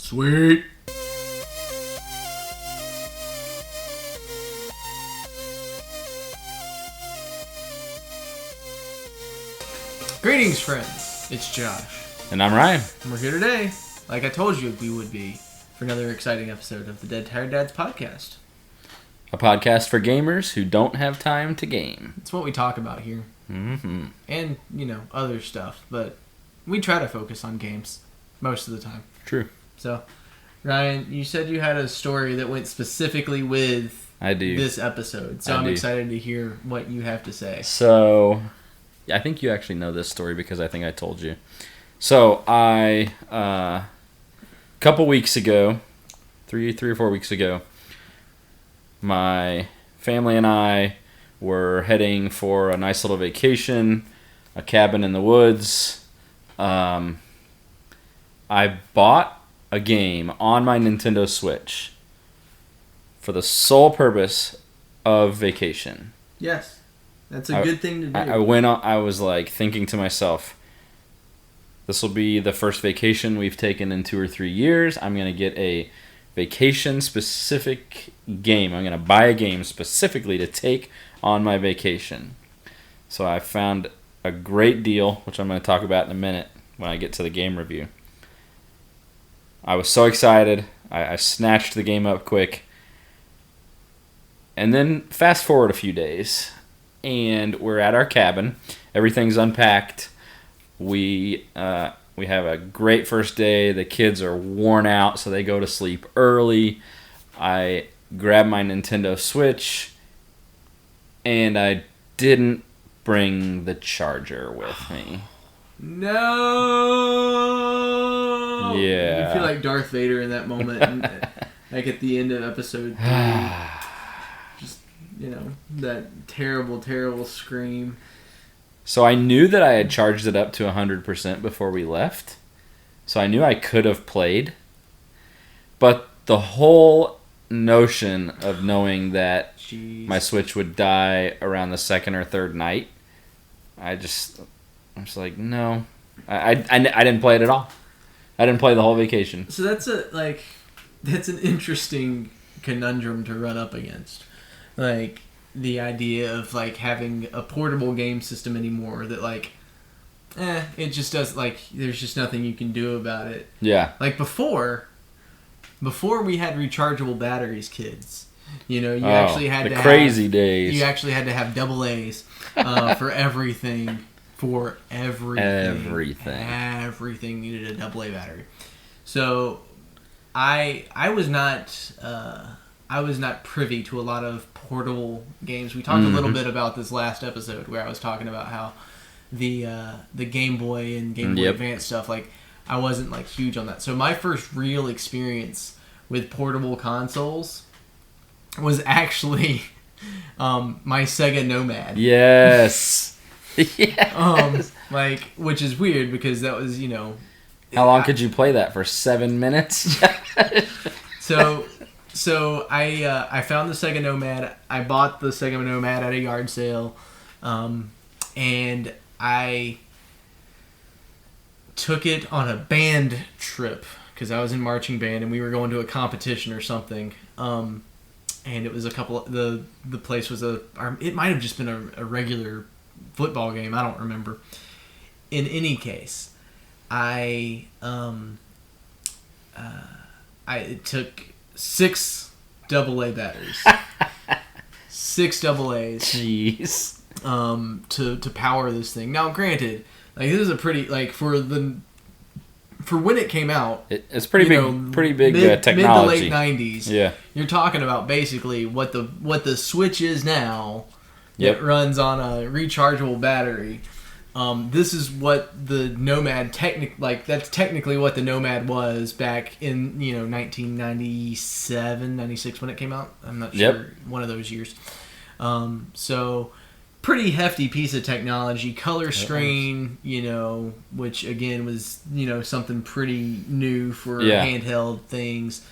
Sweet. Greetings, friends. It's Josh. And I'm Ryan. And we're here today, like I told you we would be, for another exciting episode of the Dead Tired Dads podcast. A podcast for gamers who don't have time to game. It's what we talk about here. Mm-hmm. And, other stuff. But we try to focus on games most of the time. True. So, Ryan, you said you had a story that went specifically with this episode. So I'm excited to hear what you have to say. So, I think you actually know this story because I think I told you. So, a couple weeks ago, three or 4 weeks ago, my family and I were heading for a nice little vacation, a cabin in the woods. I bought a game on my Nintendo Switch for the sole purpose of vacation. Yes, that's a good thing to do. I was like thinking to myself, this will be the first vacation we've taken in 2 or 3 years. I'm going to get a vacation-specific game. I'm going to buy a game specifically to take on my vacation. So I found a great deal, which I'm going to talk about in a minute when I get to the game review. I was so excited. I snatched the game up quick. And then fast forward a few days, and we're at our cabin. Everything's unpacked. We have a great first day. The kids are worn out, so they go to sleep early. I grab my Nintendo Switch, and I didn't bring the charger with me. No! Yeah. You feel like Darth Vader in that moment, and, like at the end of episode 3. Just, that terrible, terrible scream. So I knew that I had charged it up to 100% before we left. So I knew I could have played. But the whole notion of knowing that my Switch would die around the second or third night, I was like, no. I didn't play it at all. I didn't play the whole vacation. So that's an interesting conundrum to run up against. Like, the idea of like having a portable game system anymore that it just does, there's just nothing you can do about it. Yeah. Like before we had rechargeable batteries, kids, you actually had to crazy days. You actually had to have double A's for everything. For everything. Everything needed a double A battery. So I was not privy to a lot of portable games. We talked a little bit about this last episode where I was talking about how the Game Boy and Game Boy Advance stuff, I wasn't huge on that. So my first real experience with portable consoles was actually my Sega Nomad. Yes. Yes. Which is weird because that was, How long could you play that for? 7 minutes? So I found the Sega Nomad. I bought the Sega Nomad at a yard sale, and I took it on a band trip because I was in marching band and we were going to a competition or something. And it was the place was it might have just been a regular football game. I don't remember. In any case, I took 6 AA batteries. 6 AA's. Jeez. To power this thing. Now, granted, this is a pretty for when it came out. It's pretty big technology. Mid to late 90s. Yeah. You're talking about basically what the Switch is now. Yep. It runs on a rechargeable battery. This is what the Nomad that's technically what the Nomad was back in 1997, 96 when it came out. I'm not sure, one of those years. So pretty hefty piece of technology, color screen, which again was something pretty new for handheld things.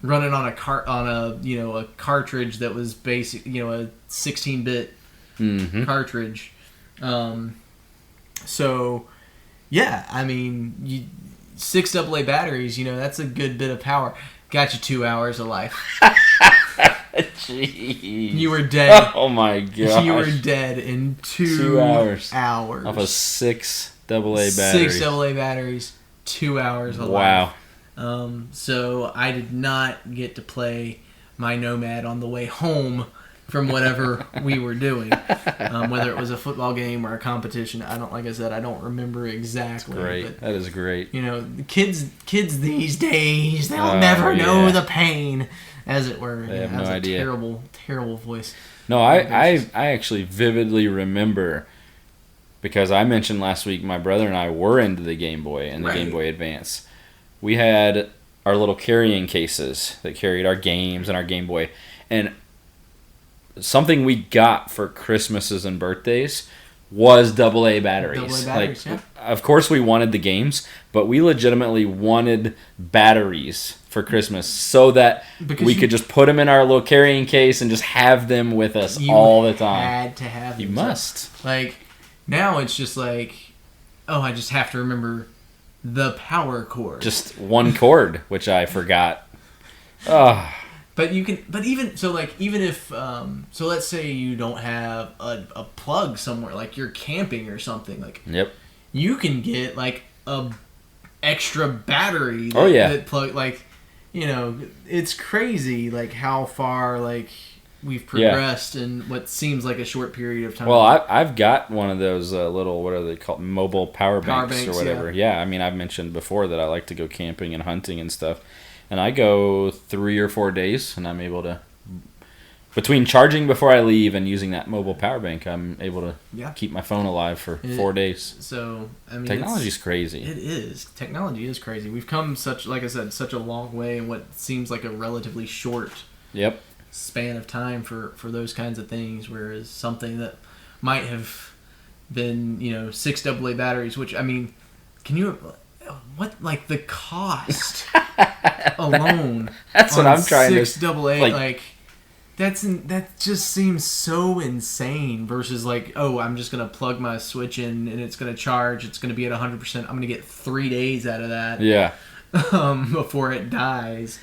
Running on a cartridge that was basic, a 16-bit cartridge. So yeah, I mean, 6 AA batteries, that's a good bit of power. Got you 2 hours of life. Jeez. You were dead. Oh my god. You were dead in 2 hours. Off of 6 AA batteries. 6 AA batteries, 2 hours of life. Wow. So I did not get to play my Nomad on the way home from whatever we were doing, whether it was a football game or a competition. Like I said, I don't remember exactly. That's great. But, that is great. The kids these days, they'll never know the pain, as it were. They have no idea. Terrible, terrible voice. No, I actually vividly remember, because I mentioned last week my brother and I were into the Game Boy and the Game Boy Advance. We had our little carrying cases that carried our games and our Game Boy, and something we got for Christmases and birthdays was AA batteries. Of course we wanted the games, but we legitimately wanted batteries for Christmas so that we could just put them in our little carrying case and just have them with us all the time. You had to have them. You must. Now it's just I just have to remember the power cord. Just one cord, which I forgot. Oh. But you can, even if, let's say you don't have a plug somewhere, like you're camping or something, yep, you can get a extra battery. That plug, it's crazy, how far we've progressed in what seems like a short period of time. Well, I've got one of those little, what are they called, mobile power banks or whatever. Yeah, I mean, I've mentioned before that I like to go camping and hunting and stuff. And I go 3 or 4 days, and I'm able to, between charging before I leave and using that mobile power bank, I'm able to keep my phone alive for 4 days. So, I mean, technology's crazy. It is. Technology is crazy. We've come like I said, such a long way in what seems like a relatively short span of time for those kinds of things, whereas something that might have been, 6 AA batteries, which, I mean, can you... What, the cost alone? That's what I'm trying 6 AA, that just seems so insane. Versus I'm just gonna plug my Switch in and it's gonna charge. It's gonna be at 100%. I'm gonna get 3 days out of that. Yeah. Before it dies.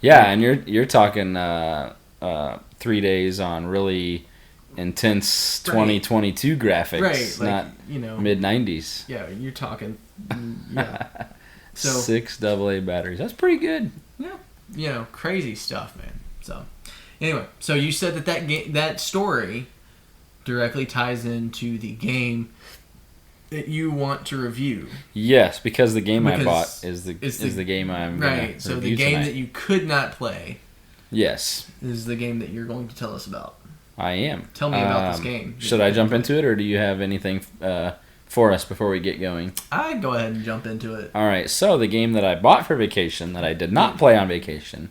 Yeah, and you're talking 3 days on really intense 2022 graphics, right? Not mid 90s. Yeah, you're talking. So 6 AA batteries. That's pretty good. Yeah, crazy stuff, man. So anyway, so you said that story directly ties into the game that you want to review. Yes, because the game I bought is the game I'm right. So the game tonight. That you could not play. Yes, is the game that you're going to tell us about. I am. Tell me about this game. Should I jump into it, or do you have anything for us before we get going? I'd go ahead and jump into it. All right. So the game that I bought for vacation, that I did not play on vacation,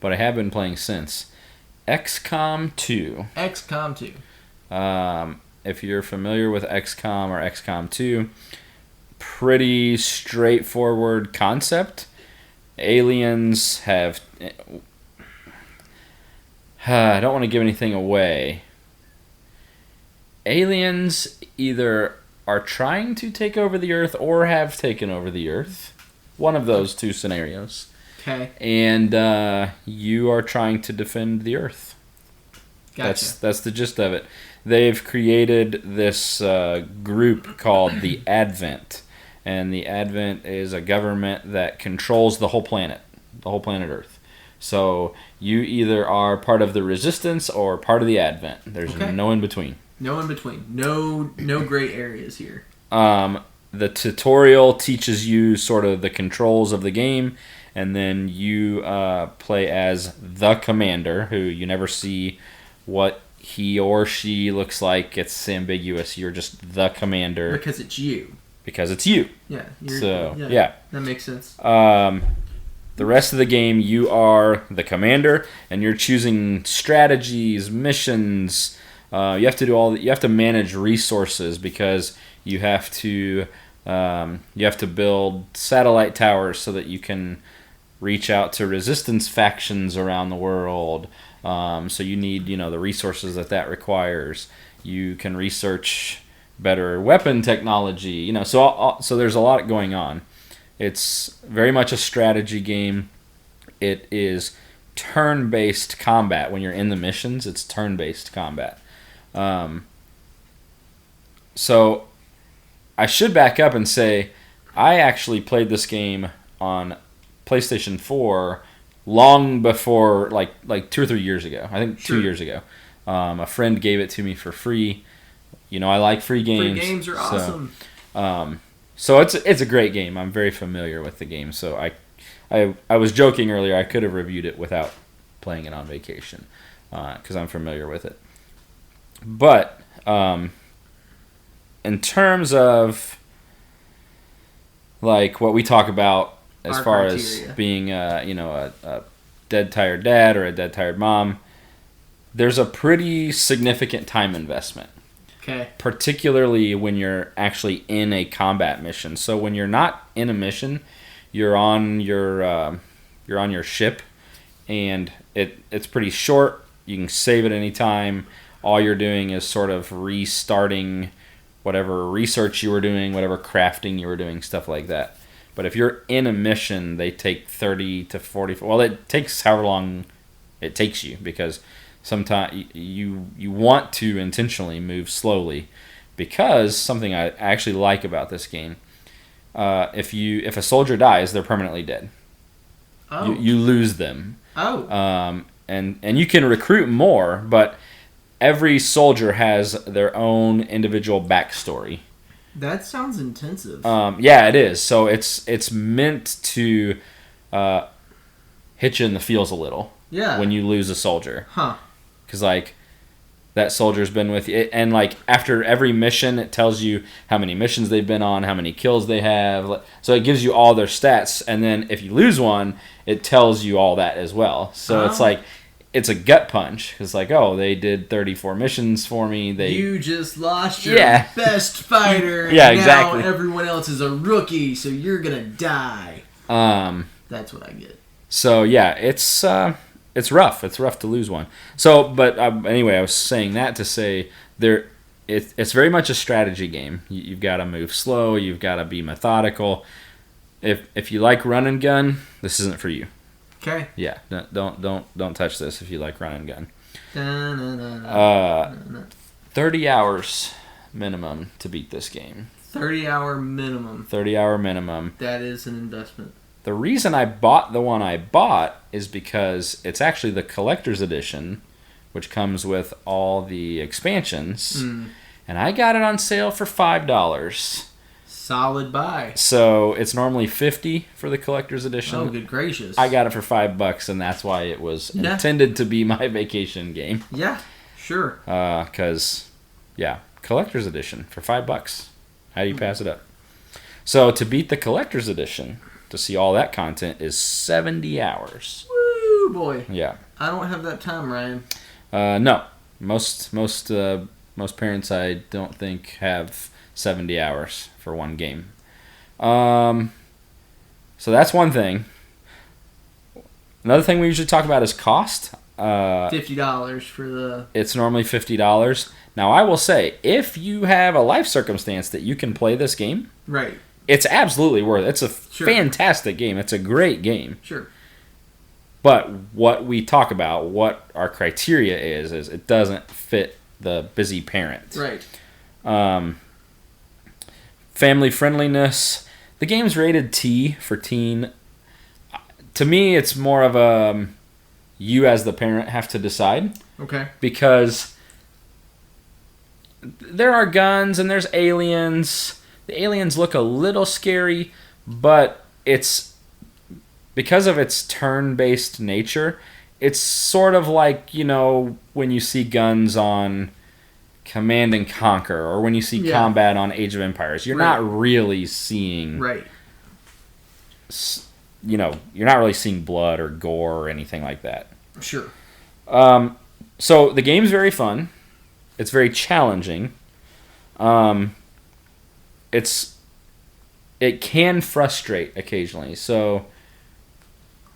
but I have been playing since, XCOM 2. XCOM 2. If you're familiar with XCOM or XCOM 2, pretty straightforward concept. Aliens have... I don't want to give anything away. Aliens either are trying to take over the Earth or have taken over the Earth. One of those two scenarios. Okay. And you are trying to defend the Earth. Gotcha. That's the gist of it. They've created this group called the Advent. And the Advent is a government that controls the whole planet Earth. So you either are part of the Resistance or part of the Advent. There's no in between. No in between. No gray areas here. The tutorial teaches you sort of the controls of the game, and then you play as the commander, who you never see what he or she looks like. It's ambiguous. You're just the commander. Because it's you. Because it's you. Yeah. Yeah. That makes sense. The rest of the game, you are the commander, and you're choosing strategies, missions. You have to do all. You have to manage resources because you have to build satellite towers so that you can reach out to resistance factions around the world. So you need the resources that requires. You can research better weapon technology. So there's a lot going on. It's very much a strategy game. It is turn-based combat. When you're in the missions, it's turn-based combat. So I should back up and say I actually played this game on PlayStation 4 long before, like 2 or 3 years ago. I think 2 years ago. A friend gave it to me for free. I like free games. Free games are awesome. So it's a great game. I'm very familiar with the game. So I was joking earlier. I could have reviewed it without playing it on vacation because I'm familiar with it. But in terms of like what we talk about as Our far criteria. as being a dead tired dad or a dead tired mom, there's a pretty significant time investment. Okay. Particularly when you're actually in a combat mission. So when you're not in a mission, you're on your ship, and it's pretty short. You can save at any time. All you're doing is sort of restarting whatever research you were doing, whatever crafting you were doing, stuff like that. But if you're in a mission, they take 30 to 40. Well, it takes however long it takes you, because sometimes you want to intentionally move slowly, because something I actually like about this game, if a soldier dies, they're permanently dead. Oh. You lose them. Oh. And you can recruit more, but every soldier has their own individual backstory. That sounds intensive. Yeah, it is. So it's meant to hit you in the feels a little. Yeah. When you lose a soldier. Huh. Because, like, that soldier's been with you. And, like, after every mission, it tells you how many missions they've been on, how many kills they have. So it gives you all their stats. And then if you lose one, it tells you all that as well. So it's like, it's a gut punch. It's like, oh, they did 34 missions for me. You just lost your best fighter. Yeah, and exactly. Now everyone else is a rookie, so you're going to die. That's what I get. So, yeah, it's rough. It's rough to lose one. So, but anyway, I was saying that to say it's very much a strategy game. You've got to move slow. You've got to be methodical. If you like run and gun, this isn't for you. Okay. Yeah, don't touch this if you like run and gun. 30 hours minimum to beat this game. 30-hour minimum. 30-hour minimum. That is an investment. The reason I bought the one I bought is because it's actually the collector's edition, which comes with all the expansions, and I got it on sale for $5. Solid buy. So it's normally $50 for the collector's edition. Oh, good gracious! I got it for $5, and that's why it was intended to be my vacation game. Yeah, sure. Because collector's edition for $5. How do you pass it up? So to beat the collector's edition, to see all that content, is 70 hours. Woo, boy. Yeah. I don't have that time, Ryan. No. Most parents, I don't think, have 70 hours for one game. So that's one thing. Another thing we usually talk about is cost. $50 for the... It's normally $50. Now, I will say, if you have a life circumstance that you can play this game... Right. It's absolutely worth it. It's a fantastic game. It's a great game. Sure. But what we talk about, what our criteria is it doesn't fit the busy parent. Right. Family friendliness. The game's rated T for teen. To me, it's more of a you as the parent have to decide. Okay. Because there are guns and there's aliens. The aliens look a little scary, but it's because of its turn-based nature, it's sort of like, when you see guns on Command and Conquer, or when you see combat on Age of Empires. You're not really seeing... Right. You're not really seeing blood or gore or anything like that. Sure. So the game's very fun. It's very challenging. It can frustrate occasionally. So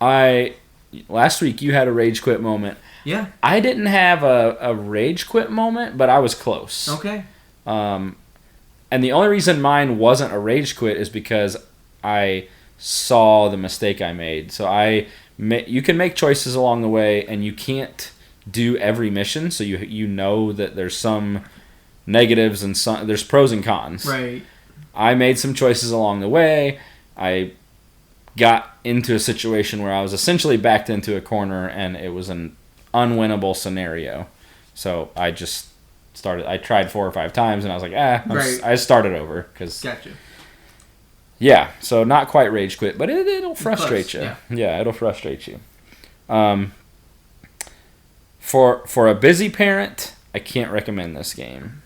last week you had a rage quit moment. Yeah. I didn't have a rage quit moment, but I was close. Okay. And the only reason mine wasn't a rage quit is because I saw the mistake I made. So you can make choices along the way, and you can't do every mission. So you know that there's some negatives and there's pros and cons. Right. I made some choices along the way. I got into a situation where I was essentially backed into a corner, and it was an unwinnable scenario. So I just started. I tried 4 or 5 times, and I was like, I started over because. Gotcha. Yeah, so not quite rage quit, but it'll frustrate you. Yeah, it'll frustrate you. For a busy parent, I can't recommend this game.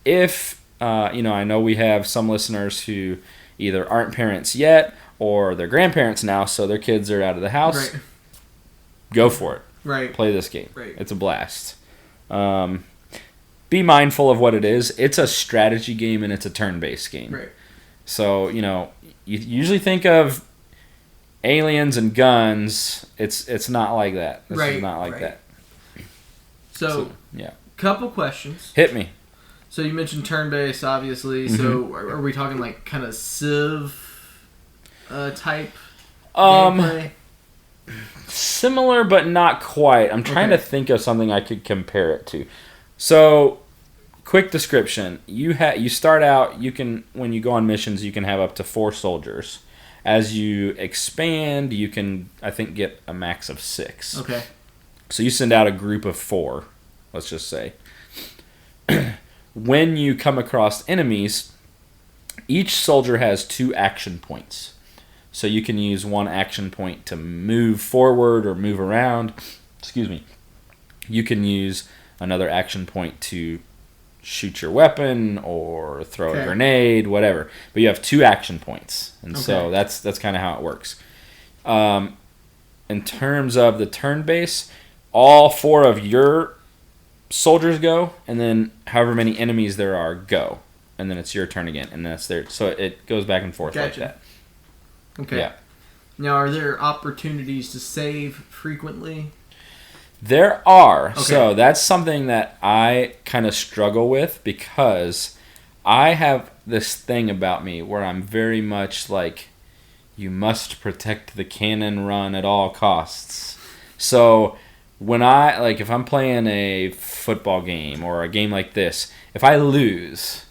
If I know we have some listeners who either aren't parents yet or they're grandparents now, so their kids are out of the house. Right. Go for it. Right. Play this game. Right. It's a blast. Be mindful of what it is. It's a strategy game and it's a turn-based game. Right. So, you usually think of aliens and guns. It's not like that. This is not like that. So, yeah. Couple questions. Hit me. So you mentioned turn-based, obviously. Mm-hmm. So are we talking like kind of Civ type gameplay? Similar, but not quite. I'm trying to think of something I could compare it to. So, quick description: you start out. When you go on missions, you can have up to 4 soldiers. As you expand, you can get a max of 6. Okay. So you send out a group of 4. Let's just say. When you come across enemies, each soldier has 2 action points. So you can use 1 action point to move forward or move around. Excuse me. You can use another action point to shoot your weapon or throw a grenade, whatever. But you have 2 action points. And so that's kind of how it works. In terms of the turn base, all 4 of your soldiers go, and then however many enemies there are go, and then it's your turn again, and that's there. So it goes back and forth like that. Okay. Yeah. Now, are there opportunities to save frequently? There are. Okay. So that's something that I kind of struggle with because I have this thing about me where I'm very much like, you must protect the cannon run at all costs. So when if I'm playing a football game or a game like this, if I lose,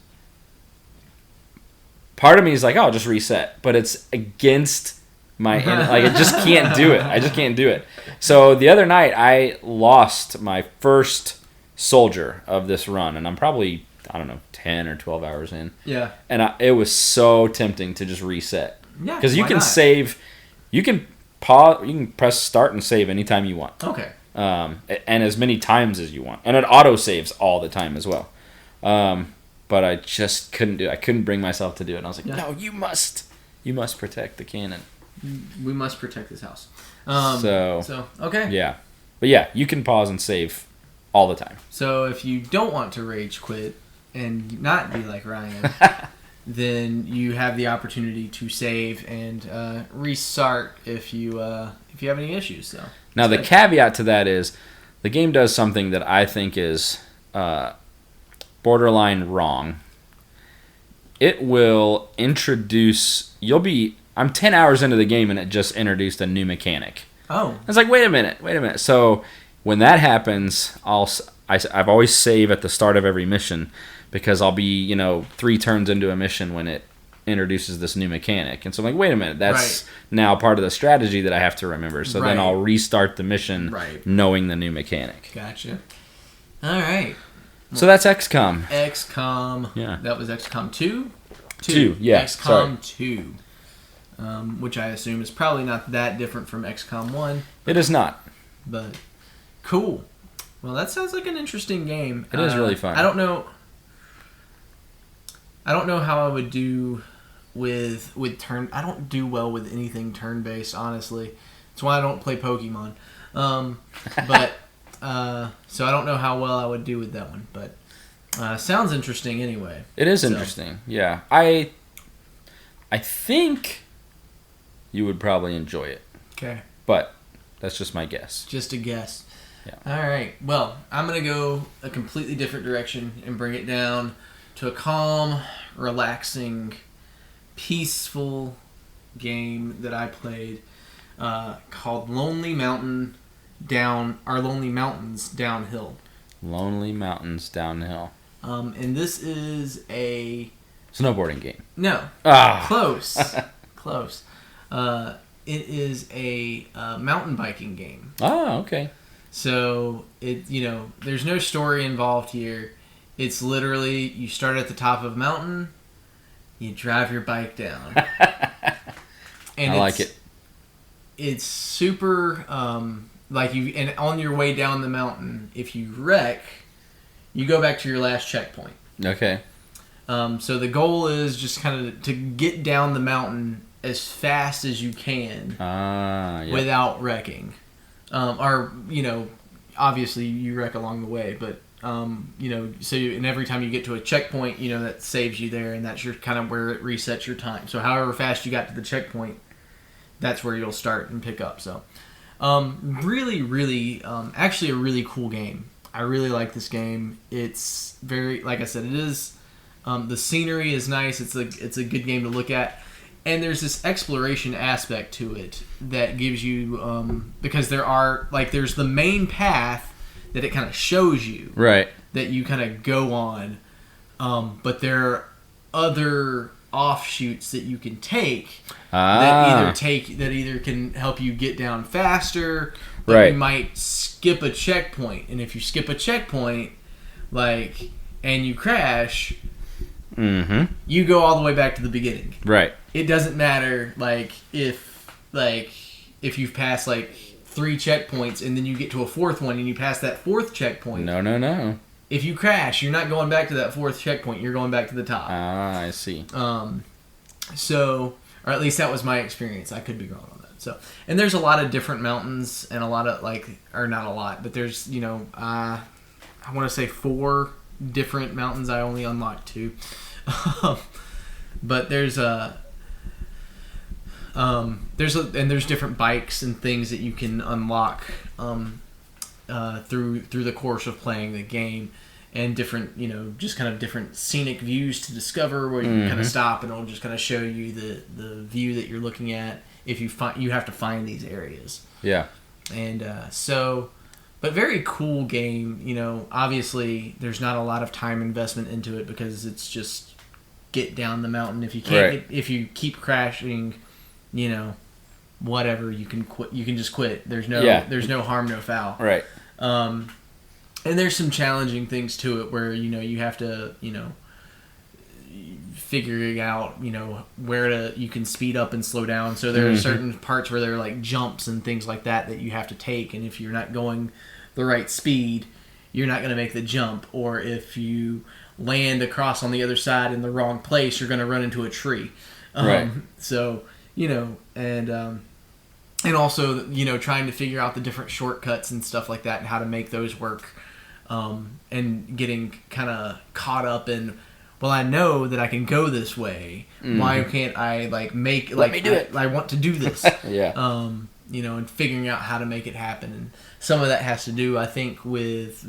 part of me is like, oh, I'll just reset. But it's against my, I just can't do it. I just can't do it. So the other night, I lost my first soldier of this run, and I'm probably, 10 or 12 hours in. Yeah. And it was so tempting to just reset. Yeah, because you can save, you can pause, you can press start and save anytime you want. Okay. And as many times as you want. And it auto saves all the time as well. But I just couldn't do it. I couldn't bring myself to do it. And I was like, no, you must protect the cannon. We must protect this house. So okay. Yeah. But yeah, you can pause and save all the time. So if you don't want to rage quit and not be like Ryan, then you have the opportunity to save and restart if you have any issues. So now the caveat to that is the game does something that I think is borderline wrong. It will introduce. I'm 10 hours into the game and it just introduced a new mechanic. Oh. I was like, wait a minute. So when that happens, I've always save at the start of every mission because I'll be 3 turns into a mission when it introduces this new mechanic. And so I'm like, wait a minute, that's now part of the strategy that I have to remember. So then I'll restart the mission knowing the new mechanic. Gotcha. All right. So that's XCOM. XCOM. Yeah. That was XCOM 2? 2, yeah. XCOM 2. Which I assume is probably not that different from XCOM 1. It is not. But cool. Well, that sounds like an interesting game. It is really fun. I don't know how I would do with turn. I don't do well with anything turn-based, honestly. That's why I don't play Pokemon. But so I don't know how well I would do with that one. But sounds interesting anyway. It is interesting. Yeah. I think you would probably enjoy it. Okay. But that's just my guess. Just a guess. Yeah. All right. Well, I'm going to go a completely different direction and bring it down to a calm, relaxing, peaceful game that I played called Lonely Mountains Downhill. Lonely Mountains Downhill. And this is a snowboarding game. No. Ah. Close. Close. It is a mountain biking game. Oh, okay. So there's no story involved here. It's literally you start at the top of a mountain, you drive your bike down. And I like it. It's super and on your way down the mountain, if you wreck, you go back to your last checkpoint. Okay. So the goal is just kind of to get down the mountain as fast as you can without wrecking. Obviously you wreck along the way, but and every time you get to a checkpoint, that saves you there, and that's your kind of where it resets your time. So however fast you got to the checkpoint, that's where you'll start and pick up. So really, really, actually a really cool game. I really like this game. It's very, like I said, it is. The scenery is nice. It's a good game to look at. And there's this exploration aspect to it that gives you, because there's the main path that it kind of shows you. Right. That you kind of go on. But there are other offshoots that you can take that either can help you get down faster, but right. You might skip a checkpoint. And if you skip a checkpoint, and you crash, you go all the way back to the beginning. Right. It doesn't matter if you've passed 3 checkpoints and then you get to a 4th one and you pass that 4th checkpoint. No. If you crash, you're not going back to that 4th checkpoint. You're going back to the top. Ah, I see. So, or at least that was my experience. I could be wrong on that. So, and there's a lot of different mountains and a lot of or not a lot, but there's I want to say 4 different mountains. I only unlocked 2. But there's different bikes and things that you can unlock through the course of playing the game, and different just kind of different scenic views to discover where you can kind of stop and it'll just kind of show you the view that you're looking at. If you have to find these areas. Yeah. And but very cool game. Obviously there's not a lot of time investment into it because it's just get down the mountain. If you can't, if you keep crashing, whatever, you can quit. You can just quit. There's no harm, no foul. Right. And there's some challenging things to it where you have to figuring out where you can speed up and slow down. So there are certain parts where there are jumps and things like that you have to take, and if you're not going the right speed, you're not going to make the jump. Or if you land across on the other side in the wrong place, you're going to run into a tree. Right. So and also trying to figure out the different shortcuts and stuff like that and how to make those work, and getting kind of caught up in, well, I know that I can go this way. Why can't I let me do it? I want to do this. Yeah. And figuring out how to make it happen. And some of that has to do, I think, with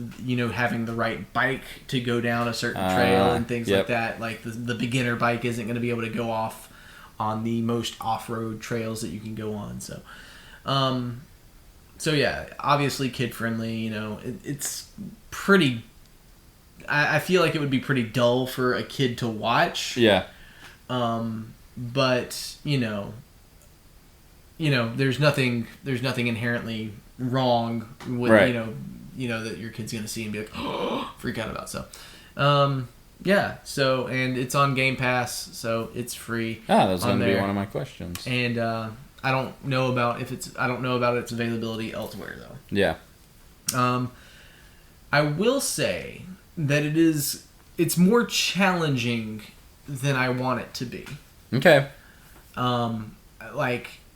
having the right bike to go down a certain trail and things like that. Like the beginner bike isn't going to be able to go off on the most off-road trails that you can go on. So, yeah, obviously kid friendly. It's pretty. I feel like it would be pretty dull for a kid to watch. Yeah. But there's nothing inherently wrong with that your kid's gonna see and be like, oh, freak out about. So, yeah. So, and it's on Game Pass, so it's free. That's gonna be one of my questions. And I don't know about its availability elsewhere though. Yeah. I will say that it's more challenging than I want it to be. Okay.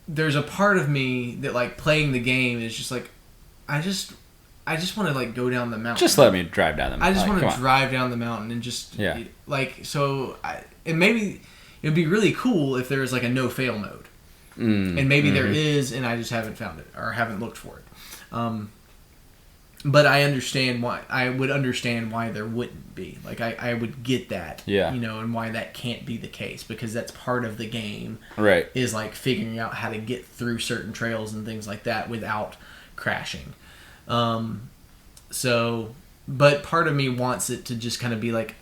There's a part of me that playing the game is just I just want to go down the mountain. Just let me drive down the mountain. I just want to drive down the mountain and just and maybe it would be really cool if there was a no fail mode. And maybe there is, and I just haven't found it or haven't looked for it. But I understand why. I would understand why there wouldn't be. Like, I would get that. Yeah. You know, and why that can't be the case. Because that's part of the game. Right. Is, like, figuring out how to get through certain trails and things like that without crashing. But part of me wants it to just kind of be like,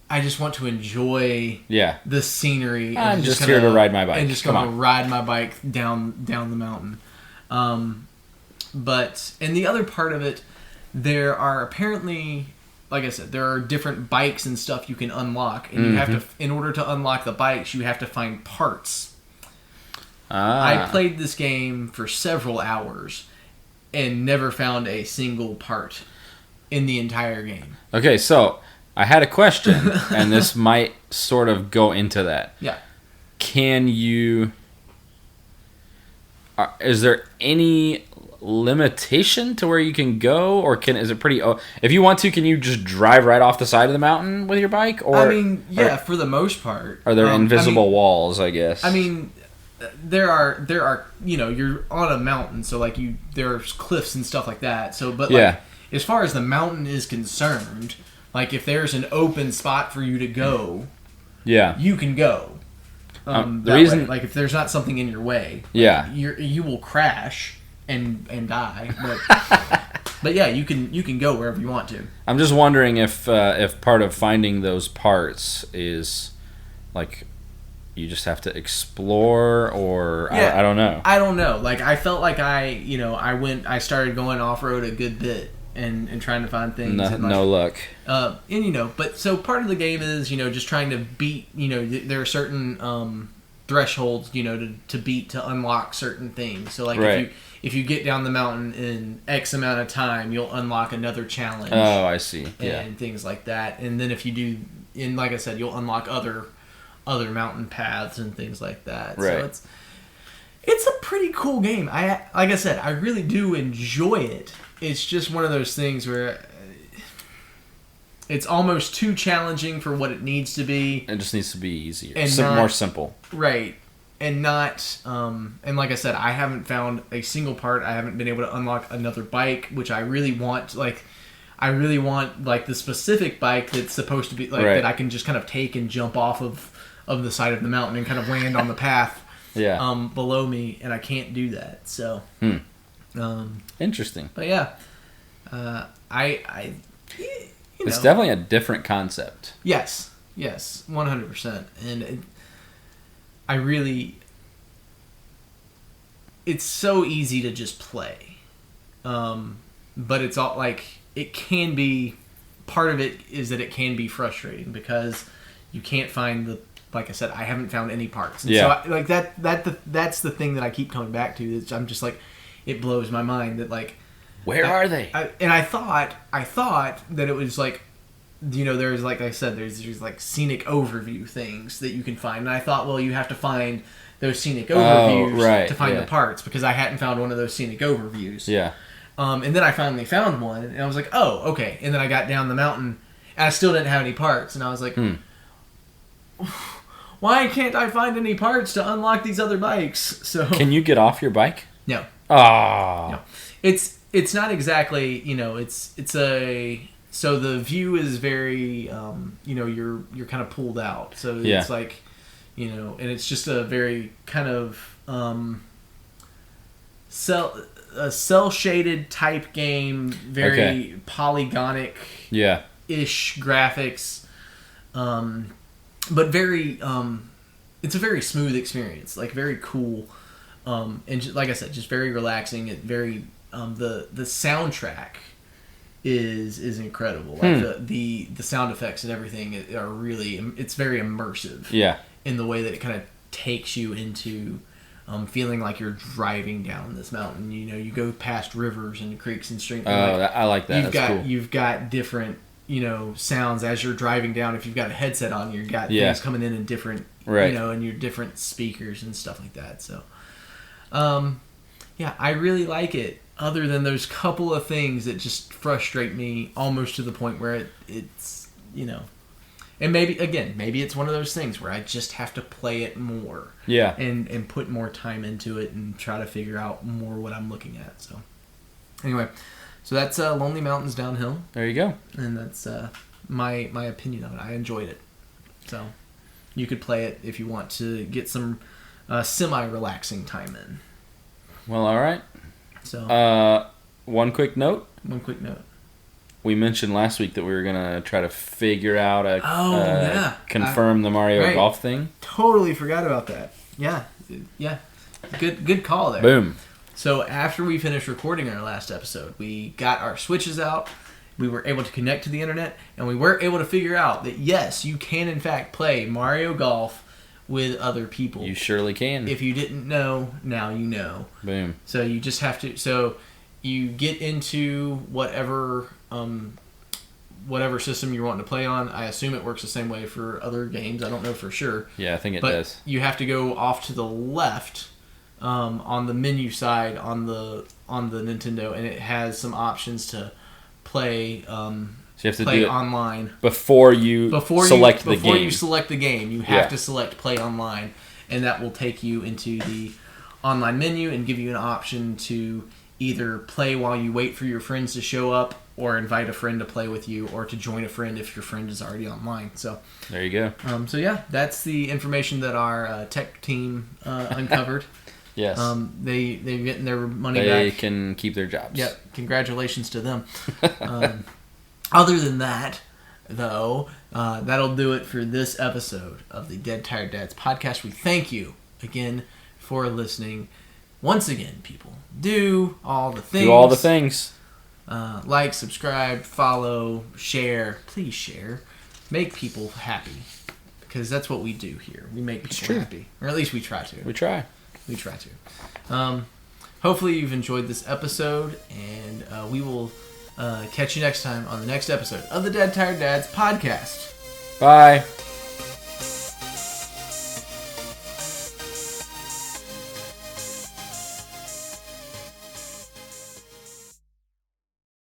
I just want to enjoy the scenery. I'm just here to ride my bike. And just going to ride my bike down the mountain. But, and the other part of it, there are apparently, like I said, there are different bikes and stuff you can unlock. And you have to, in order to unlock the bikes, you have to find parts. I played this game for several hours and never found a single part in the entire game. Okay, so I had a question, and this might sort of go into that. Yeah. Can you... is there any limitation to where you can go, or is it pretty... if you want to, can you just drive right off the side of the mountain with your bike? Or, I mean, yeah, for the most part. Are there invisible walls, I guess? I mean... There are you know, you're on a mountain, so like there's cliffs and stuff like that. So but like, as far as the mountain is concerned, like if there's an open spot for you to go, you can go. The reason, like if there's not something in your way, you will crash and die. But yeah, you can go wherever you want to. I'm just wondering if part of finding those parts is like, you just have to explore, or I don't know. I don't know. Like I felt like I started going off road a good bit and trying to find things. No luck. And but so part of the game is just trying to beat. There are certain thresholds to beat to unlock certain things. So like if you get down the mountain in X amount of time, you'll unlock another challenge. Oh, I see. Yeah, and things like that. And then if you do, like I said, you'll unlock other mountain paths and things like that. Right. So it's a pretty cool game. Like I said, I really do enjoy it. It's just one of those things where it's almost too challenging for what it needs to be. It just needs to be easier. And more simple. Right. And not and like I said, I haven't found a single part. I haven't been able to unlock another bike, which I really want. I really want like the specific bike that's supposed to be like that I can just kind of take and jump off of the side of the mountain and kind of land on the path below me, and I can't do that. So interesting. But yeah, it's definitely a different concept. Yes, 100%. And I really, it's so easy to just play, but it's all like it can be. Part of it is that it can be frustrating because you can't find like I said, I haven't found any parts. And so that's the thing that I keep coming back to. I'm just like, it blows my mind that like, where are they? I thought that it was like, there's like I said, there's like scenic overview things that you can find. And I thought, well, you have to find those scenic overviews to find the parts, because I hadn't found one of those scenic overviews. Yeah. And then I finally found one, and I was like, oh, okay. And then I got down the mountain, and I still didn't have any parts. And I was like, why can't I find any parts to unlock these other bikes? So can you get off your bike? No. Oh. No. It's not exactly, it's a, so the view is very, you're kind of pulled out. So it's like, and it's just a very kind of cell shaded type game, very polygonic ish graphics. But very, it's a very smooth experience, like very cool, and just, like I said, just very relaxing. It very, the soundtrack is incredible. Like the sound effects and everything are really, it's very immersive. Yeah. In the way that it kind of takes you into, feeling like you're driving down this mountain. You go past rivers and creeks and streams. I like that. You've got different. Sounds as you're driving down. If you've got a headset on, you've got things coming in different, and your different speakers and stuff like that. So, I really like it. Other than those couple of things that just frustrate me almost to the point where it's, and maybe it's one of those things where I just have to play it more. Yeah. And put more time into it and try to figure out more what I'm looking at. So. Anyway, so that's Lonely Mountains Downhill. There you go. And that's my opinion of it. I enjoyed it. So you could play it if you want to get some semi-relaxing time in. Well, all right. So one quick note. We mentioned last week that we were going to try to figure out confirm the Mario Golf thing. Totally forgot about that. Yeah. Good call there. Boom. So after we finished recording our last episode, we got our Switches out. We were able to connect to the internet, and we were able to figure out that, yes, you can, in fact, play Mario Golf with other people. You surely can. If you didn't know, now you know. Boom. So you just have to... So you get into whatever system you're wanting to play on. I assume it works the same way for other games. I don't know for sure. Yeah, I think it does. You have to go off to the left on the menu side on the Nintendo, and it has some options to play. So you have to play do it online before you select the game. Before you select the game, you have to select play online, and that will take you into the online menu and give you an option to either play while you wait for your friends to show up, or invite a friend to play with you, or to join a friend if your friend is already online. So there you go. So yeah, that's the information that our tech team uncovered. Yes. They're getting their money back. They can keep their jobs. Yep. Congratulations to them. Other than that, though, that'll do it for this episode of the Dead Tired Dads podcast. We thank you again for listening. Once again, people, do all the things. Do all the things. Like, subscribe, follow, share. Please share. Make people happy. Because that's what we do here. We make people happy. Or at least we try to. We try to. Hopefully you've enjoyed this episode, and we will catch you next time on the next episode of the Dead Tired Dads podcast. Bye.